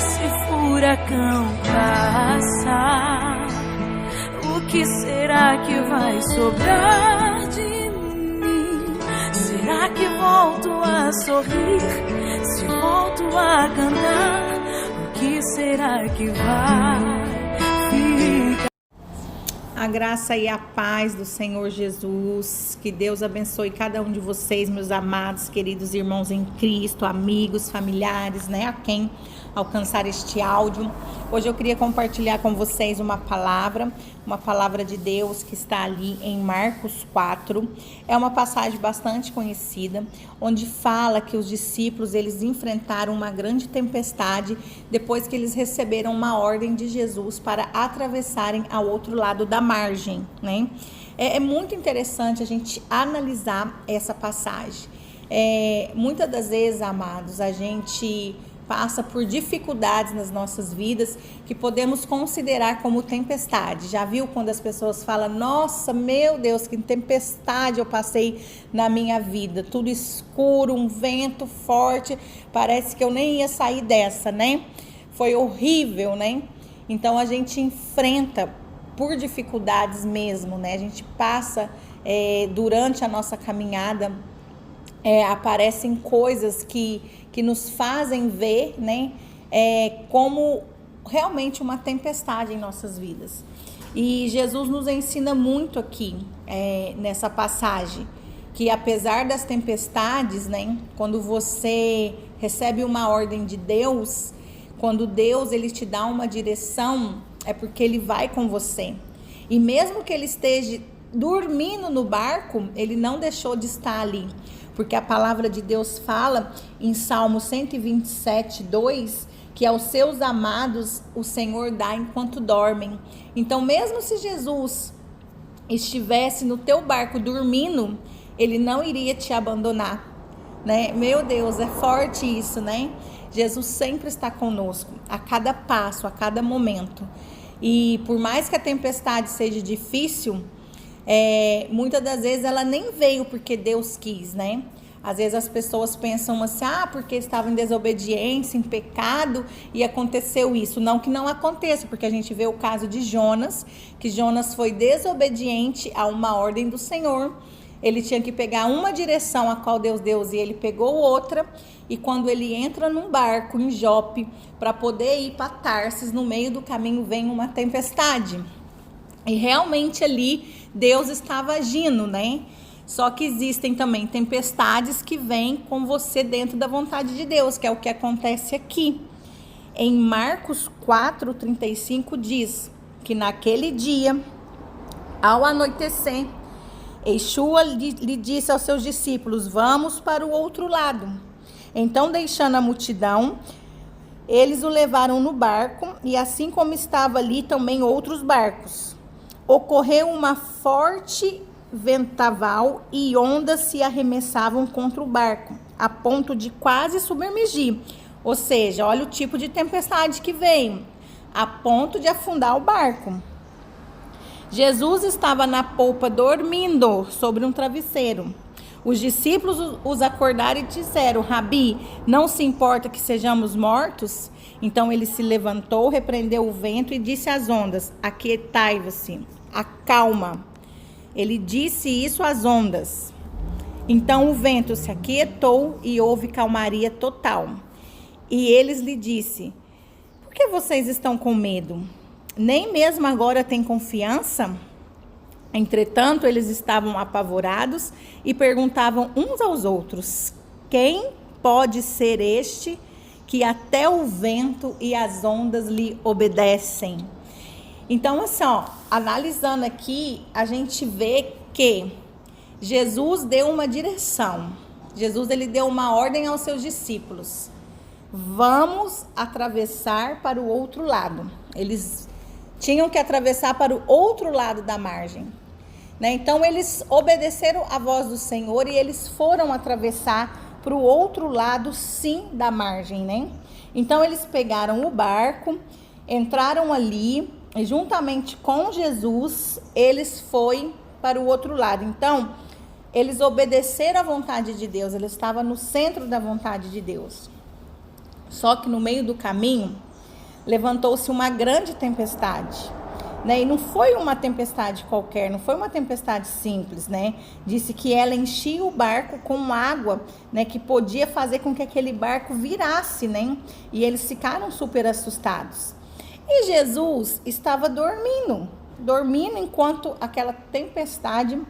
esse furacão passar, o que será que vai sobrar de mim? Será que volto a sorrir? Se volto a cantar, o que será que vai ficar? A graça e a paz do Senhor Jesus, que Deus abençoe cada um de vocês, meus amados, queridos irmãos em Cristo, amigos, familiares, a quem alcançar este áudio. Hoje eu queria compartilhar com vocês uma palavra de Deus que está ali em Marcos 4. É uma passagem bastante conhecida, onde fala que os discípulos, eles enfrentaram uma grande tempestade depois que eles receberam uma ordem de Jesus para atravessarem ao outro lado da margem, É muito interessante a gente analisar essa passagem. Muitas das vezes, amados, a gente passa por dificuldades nas nossas vidas que podemos considerar como tempestade. Já viu quando as pessoas falam: nossa, meu Deus, que tempestade eu passei na minha vida, tudo escuro, um vento forte, parece que eu nem ia sair dessa, Foi horrível, Então a gente enfrenta por dificuldades mesmo, A gente passa durante a nossa caminhada, aparecem coisas que nos fazem ver, como realmente uma tempestade em nossas vidas. E Jesus nos ensina muito aqui, nessa passagem, que apesar das tempestades, quando você recebe uma ordem de Deus, quando Deus ele te dá uma direção, é porque ele vai com você. E mesmo que ele esteja dormindo no barco, ele não deixou de estar ali. Porque a palavra de Deus fala em Salmo 127, 2, que aos seus amados o Senhor dá enquanto dormem. Então, mesmo se Jesus estivesse no teu barco dormindo, ele não iria te abandonar, Meu Deus, é forte isso, Jesus sempre está conosco, a cada passo, a cada momento. E por mais que a tempestade seja difícil, muitas das vezes ela nem veio porque Deus quis, Às vezes as pessoas pensam assim: porque estava em desobediência, em pecado e aconteceu isso. Não que não aconteça, porque a gente vê o caso de Jonas, que Jonas foi desobediente a uma ordem do Senhor. Ele tinha que pegar uma direção a qual Deus deu e ele pegou outra. E quando ele entra num barco em Jope para poder ir para Tarsis, no meio do caminho vem uma tempestade. E realmente ali Deus estava agindo, Só que existem também tempestades que vêm com você dentro da vontade de Deus, que é o que acontece aqui. Em Marcos 4:35 diz que naquele dia, ao anoitecer, Yeshua lhe disse aos seus discípulos: vamos para o outro lado. Então, deixando a multidão, eles o levaram no barco, e assim como estava ali também outros barcos. Ocorreu uma forte ventaval e ondas se arremessavam contra o barco, a ponto de quase submergir. Ou seja, olha o tipo de tempestade que veio, a ponto de afundar o barco. Jesus estava na polpa dormindo sobre um travesseiro. Os discípulos os acordaram e disseram: Rabi, não se importa que sejamos mortos? Então ele se levantou, repreendeu o vento e disse às ondas: aquietai-vos, acalma. Ele disse isso às ondas. Então o vento se aquietou e houve calmaria total. E eles lhe disse: por que vocês estão com medo? Nem mesmo agora têm confiança? Entretanto, eles estavam apavorados e perguntavam uns aos outros: quem pode ser este que até o vento e as ondas lhe obedecem? Então, assim, analisando aqui, a gente vê que Jesus deu uma direção. Jesus, ele deu uma ordem aos seus discípulos: vamos atravessar para o outro lado. Eles tinham que atravessar para o outro lado da margem, Então, eles obedeceram a voz do Senhor e eles foram atravessar para o outro lado, sim, da margem, Então, eles pegaram o barco, entraram ali, e juntamente com Jesus, eles foram para o outro lado. Então, eles obedeceram à vontade de Deus, eles estavam no centro da vontade de Deus. Só que no meio do caminho, levantou-se uma grande tempestade, né? E não foi uma tempestade qualquer, não foi uma tempestade simples, né? Disse que ela enchia o barco com água, né? Que podia fazer com que aquele barco virasse, né? E eles ficaram super assustados. E Jesus estava dormindo enquanto aquela tempestade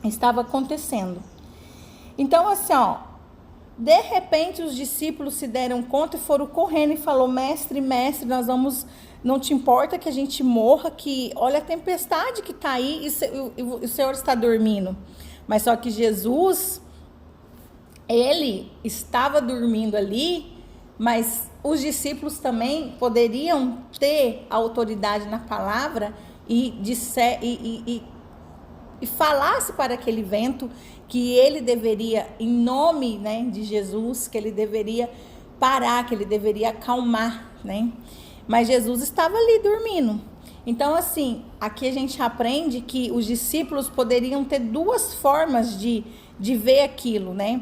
estava acontecendo. Então, assim, ó, de repente os discípulos se deram conta e foram correndo e falou: mestre, nós vamos, não te importa que a gente morra, que olha a tempestade que está aí e o Senhor está dormindo. Mas só que Jesus, ele estava dormindo ali, mas os discípulos também poderiam ter autoridade na palavra e falasse para aquele vento que ele deveria, em nome, né, de Jesus, que ele deveria parar, que ele deveria acalmar, né? Mas Jesus estava ali dormindo. Então, assim, aqui a gente aprende que os discípulos poderiam ter duas formas de ver aquilo, né?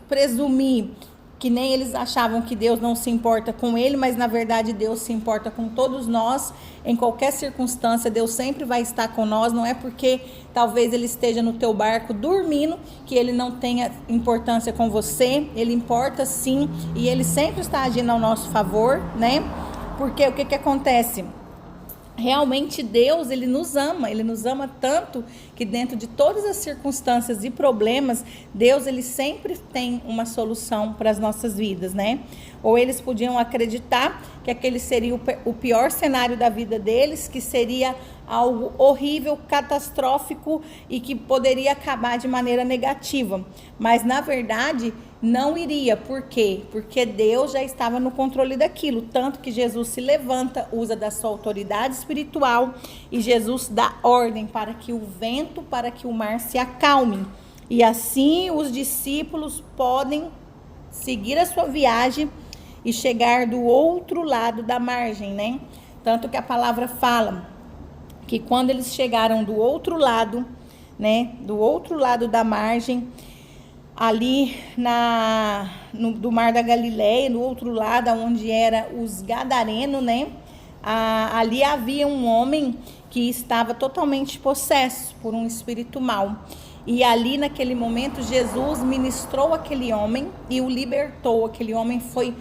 Presumir que nem eles achavam que Deus não se importa com ele, mas na verdade Deus se importa com todos nós. Em qualquer circunstância, Deus sempre vai estar com nós. Não é porque talvez ele esteja no teu barco dormindo que ele não tenha importância com você. Ele importa sim, e ele sempre está agindo ao nosso favor, né? Porque o que acontece? Realmente Deus, ele nos ama tanto que dentro de todas as circunstâncias e problemas, Deus, ele sempre tem uma solução para as nossas vidas, né? Ou eles podiam acreditar que aquele seria o pior cenário da vida deles, que seria algo horrível, catastrófico e que poderia acabar de maneira negativa. Mas na verdade não iria. Por quê? Porque Deus já estava no controle daquilo, tanto que Jesus se levanta, usa da sua autoridade espiritual e Jesus dá ordem para que o vento, para que o mar se acalme. E assim os discípulos podem seguir a sua viagem e chegar do outro lado da margem, né? Tanto que a palavra fala que quando eles chegaram do outro lado, né, do outro lado da margem, ali do Mar da Galileia, no outro lado, onde era os Gadarenos, né? Ali havia um homem que estava totalmente possesso por um espírito mau. E ali, naquele momento, Jesus ministrou aquele homem e o libertou. Aquele homem foi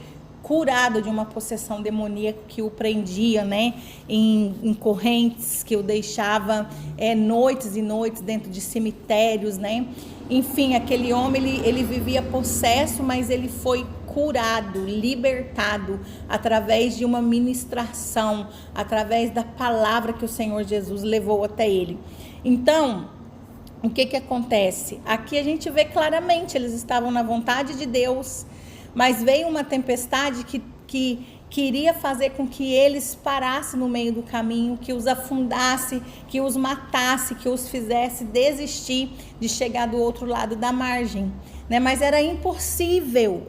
curado de uma possessão demoníaca que o prendia, né, em correntes, que o deixava noites e noites dentro de cemitérios, né? Enfim, aquele homem, ele vivia possesso, mas ele foi curado, libertado, através de uma ministração, através da palavra que o Senhor Jesus levou até ele. Então, o que acontece? Aqui a gente vê claramente, eles estavam na vontade de Deus, mas veio uma tempestade que queria fazer com que eles parassem no meio do caminho, que os afundasse, que os matasse, que os fizesse desistir de chegar do outro lado da margem, né? Mas era impossível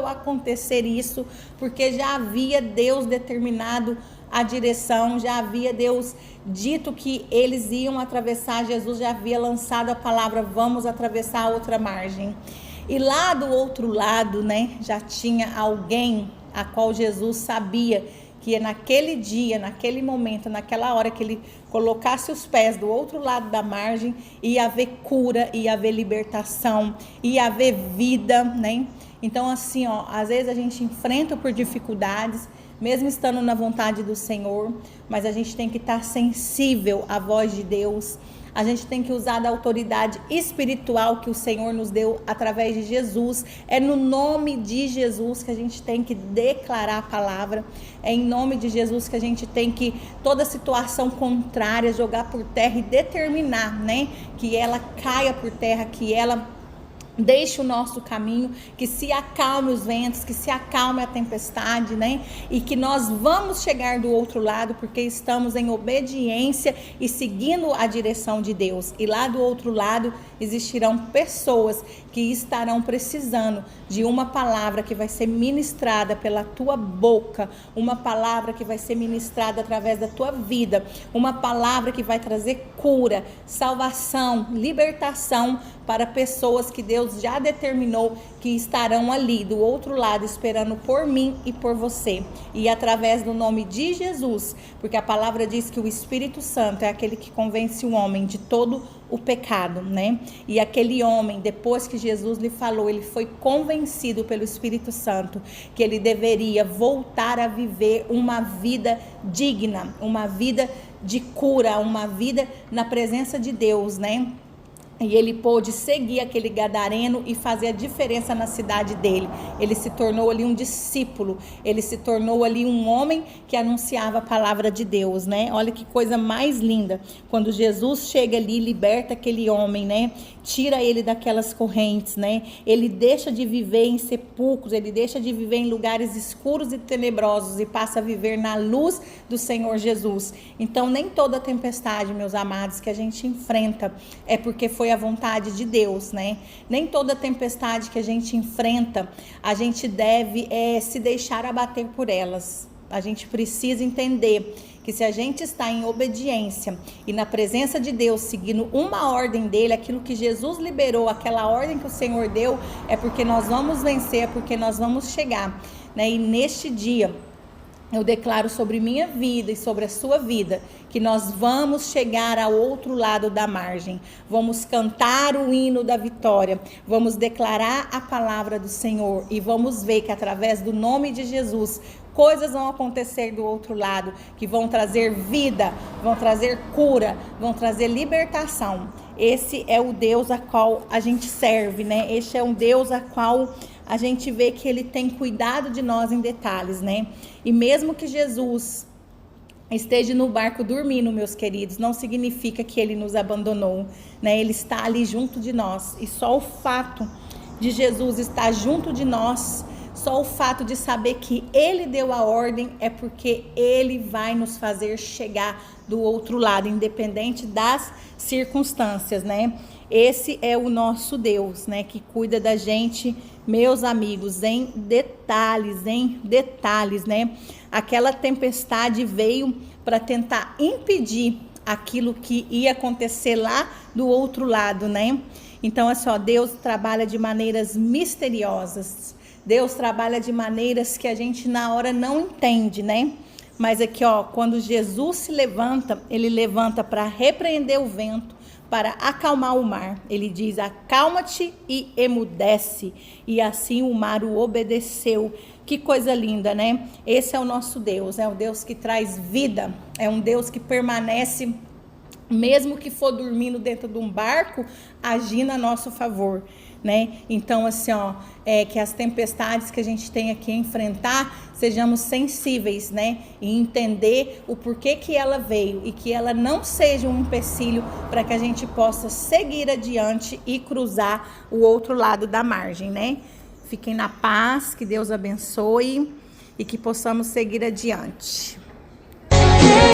acontecer isso, porque já havia Deus determinado a direção, já havia Deus dito que eles iam atravessar. Jesus já havia lançado a palavra: vamos atravessar a outra margem. E lá do outro lado, né, já tinha alguém a qual Jesus sabia que naquele dia, naquele momento, naquela hora que ele colocasse os pés do outro lado da margem, ia haver cura, ia haver libertação, ia haver vida, né? Então, assim, ó, às vezes a gente enfrenta por dificuldades, mesmo estando na vontade do Senhor, mas a gente tem que estar sensível à voz de Deus. A gente tem que usar da autoridade espiritual que o Senhor nos deu através de Jesus. É no nome de Jesus que a gente tem que declarar a palavra. É em nome de Jesus que a gente tem que, toda situação contrária, jogar por terra e determinar, né, que ela caia por terra, que ela deixe o nosso caminho, que se acalme os ventos, que se acalme a tempestade, né? E que nós vamos chegar do outro lado, porque estamos em obediência e seguindo a direção de Deus. E lá do outro lado existirão pessoas que estarão precisando de uma palavra que vai ser ministrada pela tua boca, uma palavra que vai ser ministrada através da tua vida, uma palavra que vai trazer cura, salvação, libertação para pessoas que Deus já determinou que estarão ali do outro lado esperando por mim e por você. E através do nome de Jesus, porque a palavra diz que o Espírito Santo é aquele que convence o homem de todo o pecado, né? E aquele homem, depois que Jesus lhe falou, ele foi convencido pelo Espírito Santo que ele deveria voltar a viver uma vida digna, uma vida de cura, uma vida na presença de Deus, né? E ele pôde seguir aquele gadareno e fazer a diferença na cidade dele. Ele se tornou ali um discípulo, ele se tornou ali um homem que anunciava a palavra de Deus, né? Olha que coisa mais linda, quando Jesus chega ali e liberta aquele homem, né? Tira ele daquelas correntes, né? Ele deixa de viver em sepulcros, ele deixa de viver em lugares escuros e tenebrosos e passa a viver na luz do Senhor Jesus. Então, nem toda tempestade, meus amados, que a gente enfrenta é porque foi a vontade de Deus, né? Nem toda tempestade que a gente enfrenta, a gente deve se deixar abater por elas. A gente precisa entender que se a gente está em obediência e na presença de Deus, seguindo uma ordem dele, aquilo que Jesus liberou, aquela ordem que o Senhor deu, é porque nós vamos vencer, é porque nós vamos chegar, né? E neste dia, eu declaro sobre minha vida e sobre a sua vida que nós vamos chegar ao outro lado da margem. Vamos cantar o hino da vitória. Vamos declarar a palavra do Senhor e vamos ver que através do nome de Jesus, coisas vão acontecer do outro lado que vão trazer vida, vão trazer cura, vão trazer libertação. Esse é o Deus a qual a gente serve, né? Este é um Deus a qual a gente vê que ele tem cuidado de nós em detalhes, né? E mesmo que Jesus esteja no barco dormindo, meus queridos, não significa que ele nos abandonou, né? Ele está ali junto de nós. E só o fato de Jesus estar junto de nós, só o fato de saber que ele deu a ordem, é porque ele vai nos fazer chegar do outro lado, independente das circunstâncias, né? Esse é o nosso Deus, né? Que cuida da gente, meus amigos, em detalhes, né? Aquela tempestade veio para tentar impedir aquilo que ia acontecer lá do outro lado, né? Então, assim, ó, Deus trabalha de maneiras misteriosas. Deus trabalha de maneiras que a gente na hora não entende, né? Mas aqui, ó, quando Jesus se levanta, ele levanta para repreender o vento, para acalmar o mar. Ele diz: acalma-te e emudece. E assim o mar o obedeceu. Que coisa linda, né? Esse é o nosso Deus, é o Deus que traz vida, é um Deus que permanece, mesmo que for dormindo dentro de um barco, agindo a nosso favor, né? Então, assim, ó, que as tempestades que a gente tem aqui a enfrentar, sejamos sensíveis, né? E entender o porquê que ela veio e que ela não seja um empecilho para que a gente possa seguir adiante e cruzar o outro lado da margem, né? Fiquem na paz, que Deus abençoe e que possamos seguir adiante.